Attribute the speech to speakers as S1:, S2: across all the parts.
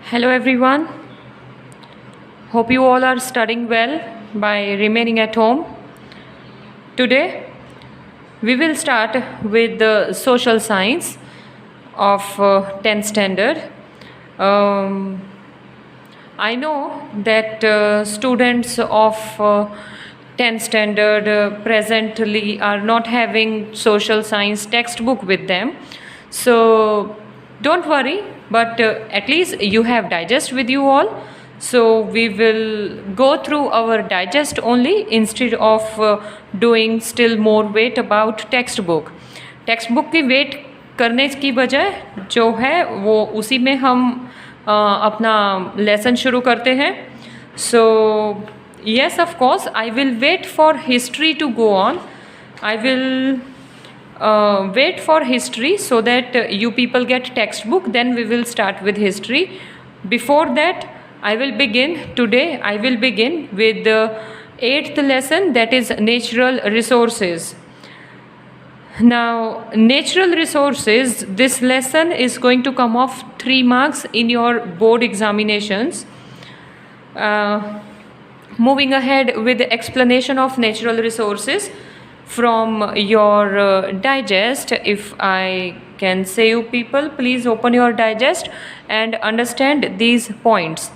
S1: Hello everyone. Hope you all are studying well by remaining at home. Today we will start with the social science of 10th standard. I know that students of 10th standard presently are not having social science textbook with them. So don't worry, but at least you have digest with you all. So we will go through our digest only instead of doing still more weight about textbook. Text की wait करने की बजाय जो है वो उसी में हम अपना लेसन शुरू करते हैं. सो yes, of course, I will wait for history to go on. I will wait for history so that you people get textbook, then we will start with history. Before that, I will begin with the 8th lesson, that is natural resources. Now, natural resources, this lesson is going to come off 3 marks in your board examinations. Moving ahead with the explanation of natural resources from your digest. If I can say you people, please open your digest and understand these points.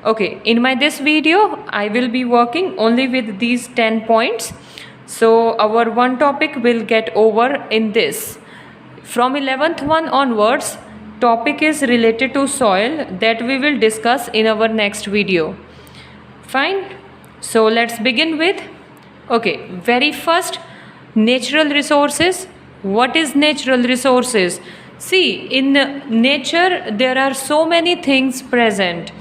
S1: Okay, in this video I will be working only with these 10 points. So our one topic will get over in this. From 11th one onwards, topic is related to soil that we will discuss in our next video. Fine. So let's begin with, okay, very first, natural resources. What is natural resources? See, in nature there are so many things present,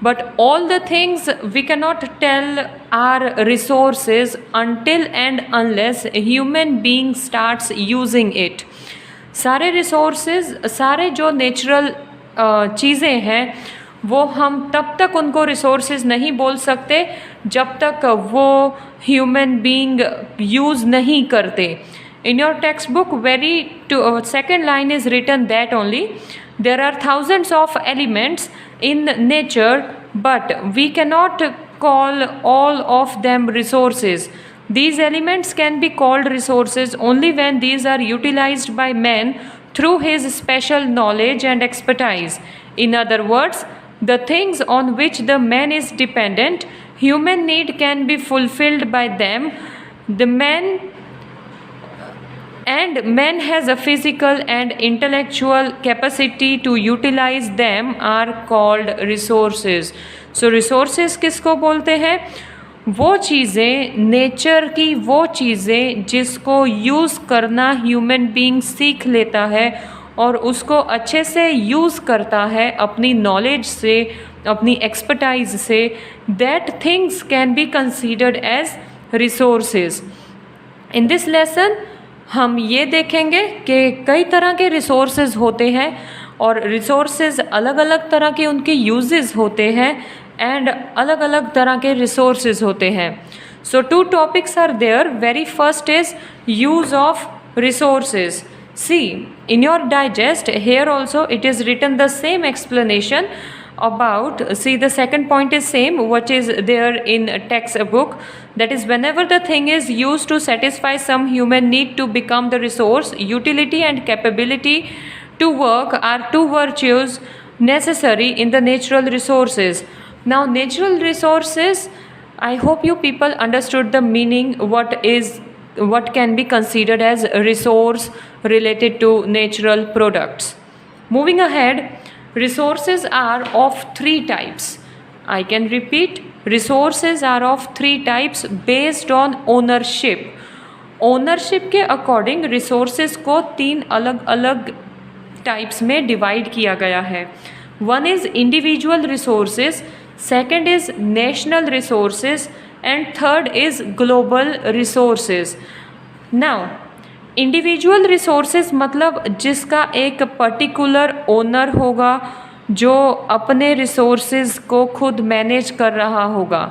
S1: but all the things we cannot tell are resources until and unless a human being starts using it. सारे resources, सारे जो natural चीज़ें हैं वो हम तब तक उनको resources नहीं बोल सकते जब तक वो human being use नहीं करते. In your textbook, second line is written that only there are thousands of elements in nature, but we cannot call all of them resources. These elements can be called resources only when these are utilized by man through his special knowledge and expertise. In other words, the things on which the man is dependent, human need can be fulfilled by them. The man has a physical and intellectual capacity to utilize them are called resources. So resources किसको बोलते हैं? वो चीज़ें, nature की वो चीज़ें जिसको use करना ह्यूमन बीइंग सीख लेता है और उसको अच्छे से यूज़ करता है अपनी नॉलेज से, अपनी एक्सपर्टाइज से, that things can be considered as resources. In this lesson हम ये देखेंगे कि कई तरह के रिसोर्सेज होते हैं और रिसोर्सेज अलग अलग तरह के उनके यूजेस होते हैं एंड अलग अलग तरह के रिसोर्सेज होते हैं. So 2 topics are there. Very first is use of resources. See, in your digest here also it is written the same explanation about, see, the second point is same what is there in textbook, that is whenever the thing is used to satisfy some human need to become the resource, utility and capability to work are 2 virtues necessary in the natural resources. Now natural resources, I hope you people understood the meaning, what can be considered as a resource related to natural products. Moving ahead, resources are of 3 types. I can repeat, resources are of 3 types based on ownership. Ownership के according resources को 3 अलग अलग types में divide किया गया है. One is individual resources, second is national resources, and third is global resources. Now, individual resources मतलब जिसका एक particular owner होगा जो अपने resources को खुद manage कर रहा होगा.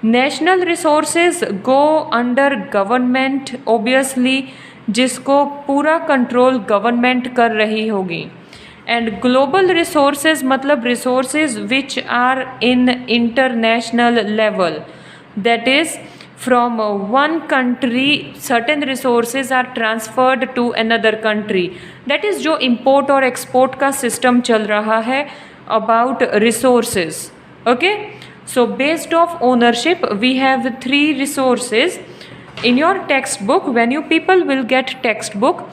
S1: National resources go under government obviously, जिसको पूरा control government कर रही होगी. and global resources मतलब resources which are in international level, that is from one country certain resources are transferred to another country, that is जो import और export का system चल रहा है about resources. Okay, so based of ownership we have three resources. In your textbook, when you people will get textbook,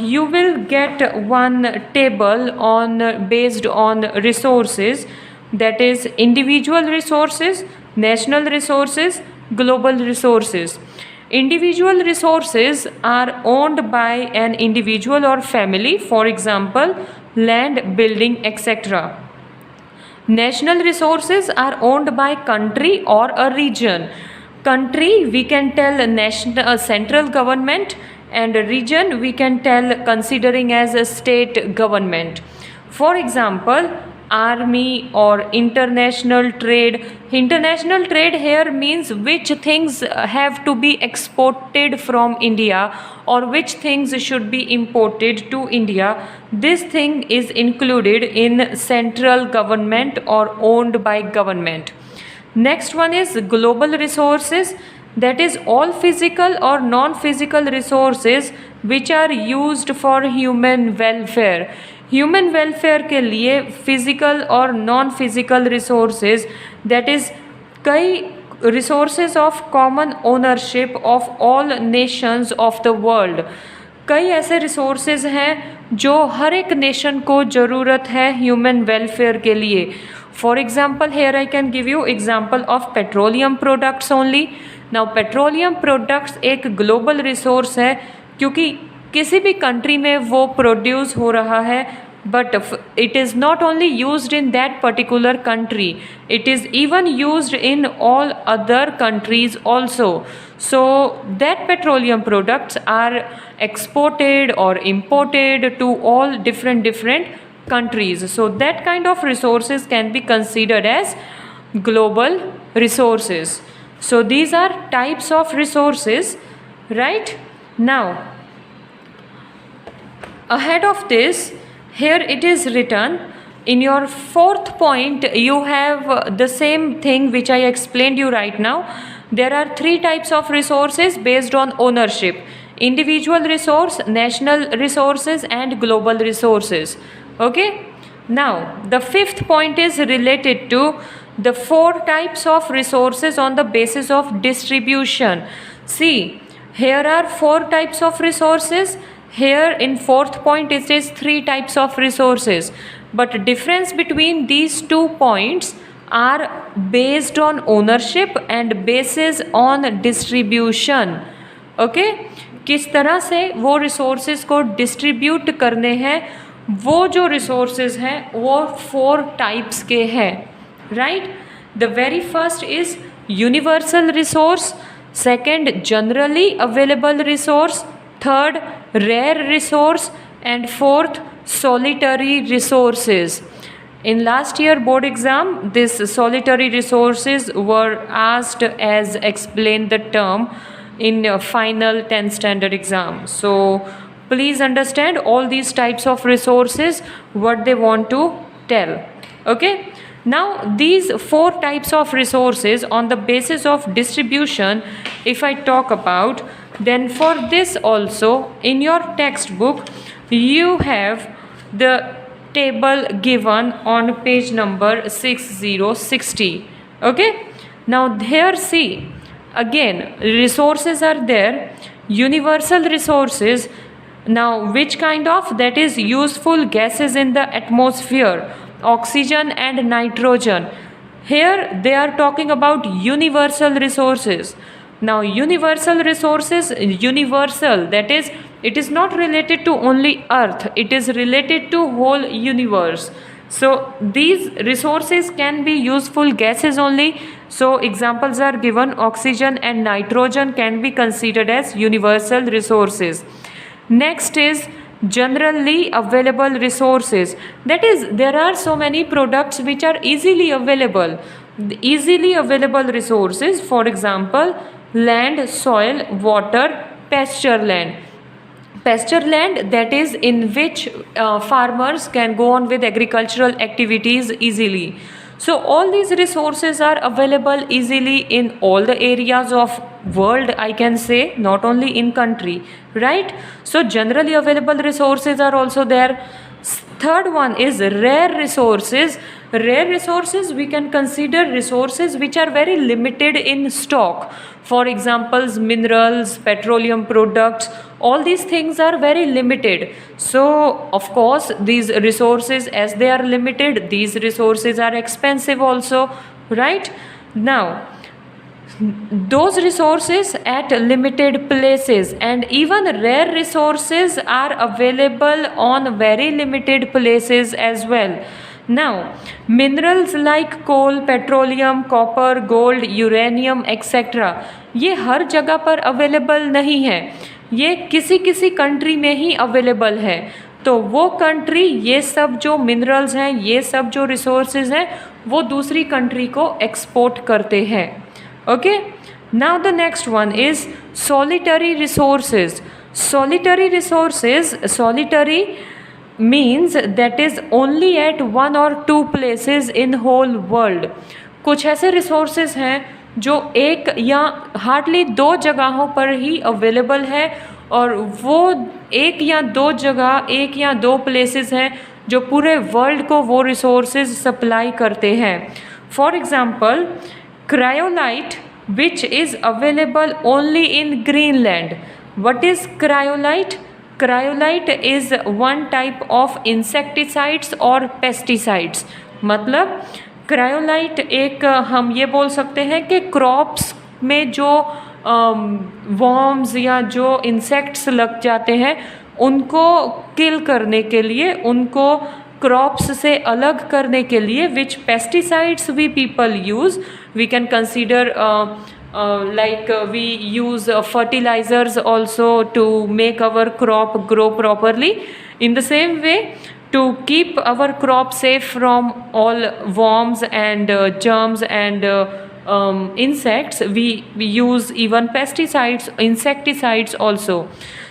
S1: you will get one table on based on resources, that is individual resources, national resources, global resources. Individual resources are owned by an individual or family, for example land, building, etc. National resources are owned by country or a region. Country we can tell national central government, and region we can tell considering as a state government. For example army or international trade. International trade here means which things have to be exported from India or which things should be imported to India. This thing is included in central government or owned by government. Next one is global resources, that is all physical or non-physical resources which are used for human welfare. Human welfare के लिए physical और non-physical resources, that is कई resources of common ownership of all nations of the world. कई ऐसे resources हैं जो हर एक nation को ज़रूरत है ह्यूमन वेलफेयर के लिए. For example here I can give you example of petroleum products only. Now petroleum products एक ग्लोबल रिसोर्स है क्योंकि किसी भी कंट्री में वो प्रोड्यूस हो रहा है, but it is not only used in that particular country, it is even used in all other countries also. So that petroleum products are exported or imported to all different countries. So that kind of resources can be considered as global resources. So these are types of resources, right? Now ahead of this, here it is written in your fourth point, you have the same thing which I explained you right now. There are three types of resources based on ownership: individual resource, national resources, and global resources. Okay, now the fifth point is related to the four types of resources on the basis of distribution. See, here are four types of resources. Here in fourth point it is three types of resources, but difference between these 2 points are based on ownership and basis on distribution. Okay, किस तरह से वो resources को distribute करने हैं, वो जो resources हैं वो 4 types के हैं, right? The very first is universal resource, second generally available resource, third rare resource, and fourth solitary resources. In last year board exam, this solitary resources were asked as explain the term in final 10th standard exam. So please understand all these types of resources, what they want to tell. Okay, now these 4 types of resources on the basis of distribution, if I talk about, then for this also in your textbook you have the table given on page number 6060. Okay, now here see again resources are there. Universal resources, now which kind of, that is useful gases in the atmosphere, oxygen and nitrogen. Here they are talking about universal resources. Now universal resources, universal, that is it is not related to only earth, it is related to whole universe. So these resources can be useful gases only. So examples are given, oxygen and nitrogen can be considered as universal resources. Next is generally available resources, that is there are so many products which are easily available. The easily available resources, for example land, soil, water, pasture land. pasture land, that is in which farmers can go on with agricultural activities easily. So all these resources are available easily in all the areas of world, I can say, not only in country, right? So generally available resources are also there. Third one is rare resources. Rare resources, we can consider resources which are very limited in stock. For examples, minerals, petroleum products, all these things are very limited. So of course these resources, as they are limited, these resources are expensive also, right? Now those resources at limited places, and even rare resources are available on very limited places as well. Now minerals like coal, petroleum, copper, gold, uranium, etc., ये हर जगह पर available नहीं है, ये किसी किसी country में ही available है. तो वो कंट्री ये सब जो मिनरल्स हैं, ये सब जो रिसोर्सेज हैं, वो दूसरी कंट्री को एक्सपोर्ट करते हैं. Okay, now the next one is solitary resources. Solitary resources, solitary means that is only at one or two places in whole world. कुछ ऐसे resources हैं जो एक या हार्डली दो जगहों पर ही अवेलेबल है, और वो एक या दो जगह, एक या दो प्लेसेस हैं जो पूरे वर्ल्ड को वो रिसोर्सेज सप्लाई करते हैं. For example, cryolite, which is available only in Greenland. What is cryolite? Cryolite is one type of insecticides or pesticides. मतलब cryolite एक हम ये बोल सकते हैं कि क्रॉप्स में जो वॉर्म्स या जो इंसेक्ट्स लग जाते हैं उनको किल करने के लिए, उनको क्रॉप्स से अलग करने के लिए, which pesticides we people use. We can consider like we use fertilizers also to make our crop grow properly. In the same way, to keep our crop safe from all worms and germs and insects, we use even pesticides, insecticides also.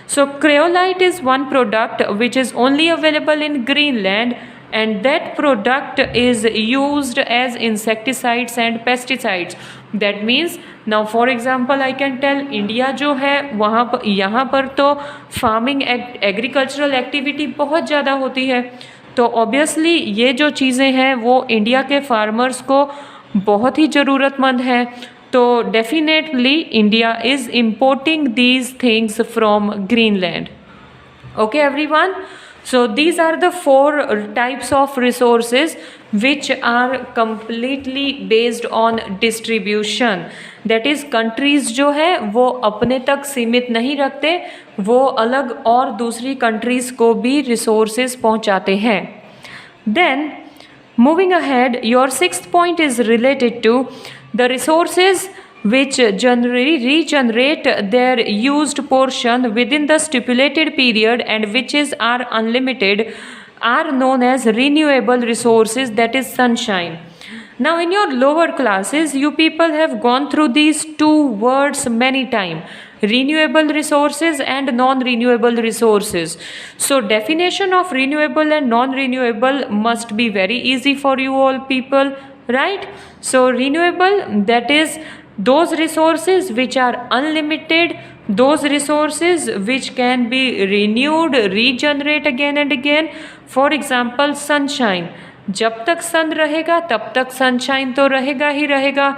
S1: So cryolite is one product which is only available in Greenland, and that product is used as insecticides and pesticides. That means now for example I can tell India जो है वहाँ पर, यहाँ पर तो farming agricultural activity बहुत ज़्यादा होती है, तो ऑब्वियसली ये जो चीज़ें हैं वो इंडिया के फार्मर्स को बहुत ही ज़रूरतमंद है. तो definitely India is importing these things from Greenland. Okay everyone, so these are the four types of resources which are completely based on distribution. That is, countries जो है वो अपने तक सीमित नहीं रखते, वो अलग और दूसरी countries को भी resources पहुंचाते हैं. Then moving ahead, your sixth point is related to the resources which generally regenerate their used portion within the stipulated period and which are unlimited, are known as renewable resources, that is sunshine. Now in your lower classes you people have gone through these two words many times, renewable resources and non-renewable resources. So definition of renewable and non-renewable must be very easy for you all people, right? So renewable, that is those resources which are unlimited, those resources which can be renewed, regenerate again and again. For example, sunshine, जब तक सन रहेगा तब तक sunshine तो रहेगा ही रहेगा,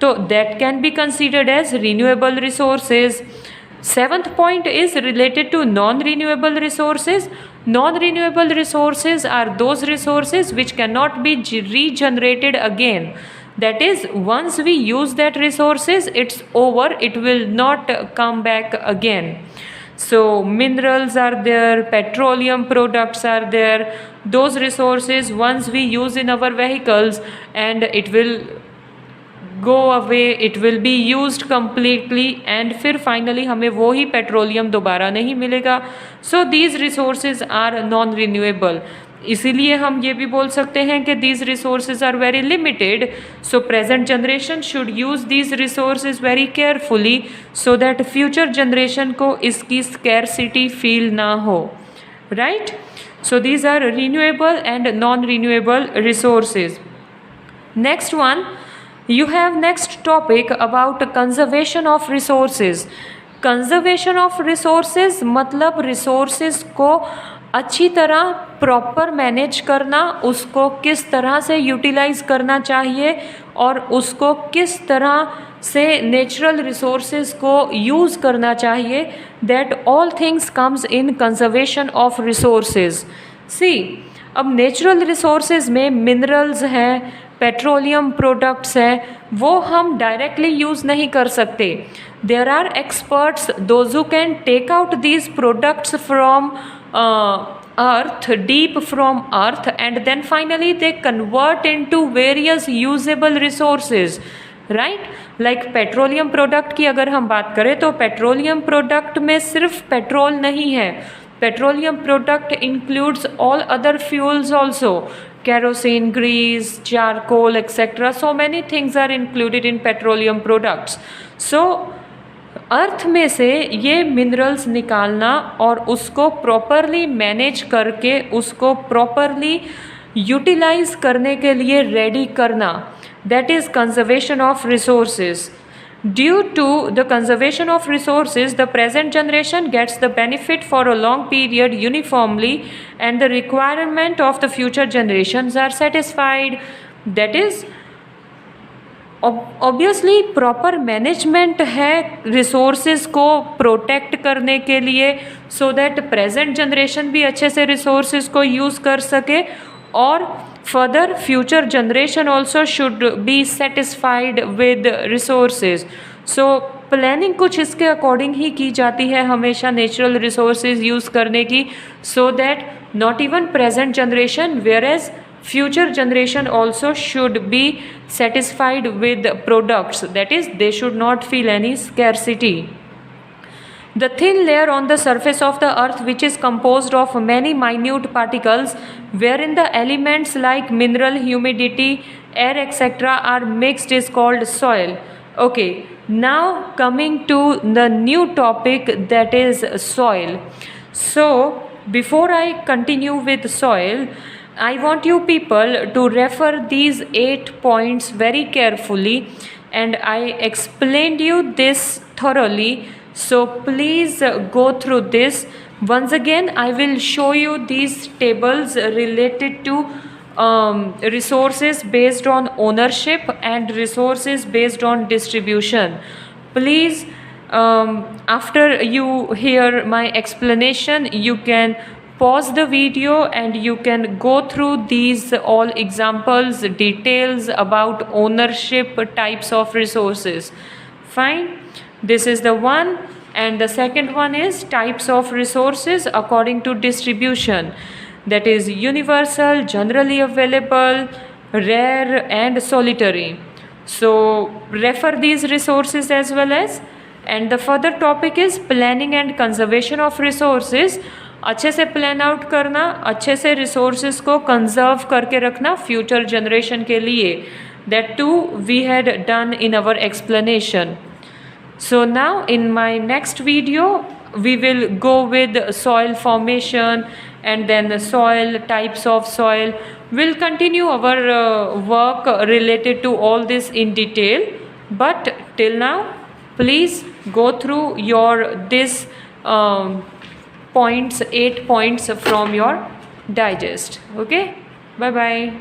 S1: तो that can be considered as renewable resources. Seventh point is related to non-renewable resources. Non-renewable resources are those resources which cannot be regenerated again. That is, once we use that resources, it's over, it will not come back again. So minerals are there, petroleum products are there, those resources once we use in our vehicles and it will go away, it will be used completely and फिर finally हमें वो ही petroleum दोबारा नहीं मिलेगा. So these resources are non-renewable. इसीलिए हम ये भी बोल सकते हैं कि these resources are very limited, so present generation should use these resources very carefully so that future generation को इसकी scarcity feel ना हो, right? So these are renewable and non-renewable resources. Next one, you have next topic about conservation of resources. Conservation of resources मतलब resources को अच्छी तरह proper manage करना, उसको किस तरह से यूटिलाइज करना चाहिए और उसको किस तरह से नेचुरल रिसोर्सेज को यूज़ करना चाहिए, that all things comes in conservation of resources. See, अब नेचुरल रिसोर्सेज में मिनरल्स हैं, पेट्रोलियम प्रोडक्ट्स हैं, वो हम डायरेक्टली यूज़ नहीं कर सकते. There are experts those who can take out these products from earth, deep from earth, and then finally they convert into various usable resources, right? Like petroleum product की अगर हम बात करें तो पेट्रोलियम प्रोडक्ट में सिर्फ पेट्रोल नहीं है, petroleum product includes all other fuels also, kerosene, grease, charcoal, etc. So many things are included in petroleum products. So अर्थ में से ये मिनरल्स निकालना और उसको प्रॉपरली मैनेज करके उसको प्रॉपरली यूटिलाइज करने के लिए रेडी करना, that is conservation of resources. Due to the conservation of resources, the present generation gets the benefit for a long period uniformly and the requirement of the future generations are satisfied. That is, obviously proper management है resources को protect करने के लिए, so that present generation भी अच्छे से resources को use कर सके और further future generation also should be satisfied with resources. So planning कुछ इसके अकॉर्डिंग ही की जाती है हमेशा नेचुरल रिसोर्सेज यूज़ करने की, so that not even present generation whereas future generation also should be satisfied with products, that is they should not feel any scarcity. The thin layer on the surface of the earth, which is composed of many minute particles wherein the elements like mineral, humidity, air, etc. are mixed, is called soil. Okay, now coming to the new topic, that is soil. So before I continue with soil, I want you people to refer these 8 points very carefully, and I explained you this thoroughly, so please go through this. Once again I will show you these tables related to resources based on ownership and resources based on distribution. Please, after you hear my explanation, you can pause the video and you can go through these all examples, details about ownership, types of resources. Fine, this is the one, and the second one is types of resources according to distribution, that is universal, generally available, rare and solitary. So refer these resources as well as, and the further topic is planning and conservation of resources. अच्छे से plan out करना, अच्छे से resources को conserve करके रखना future generation के लिए, that too we had done in our explanation. So now in my next video we will go with soil formation and then soil, types of soil. We'll continue our work related to all this in detail, but till now please go through your this points, 8 points from your digest. Okay, bye bye.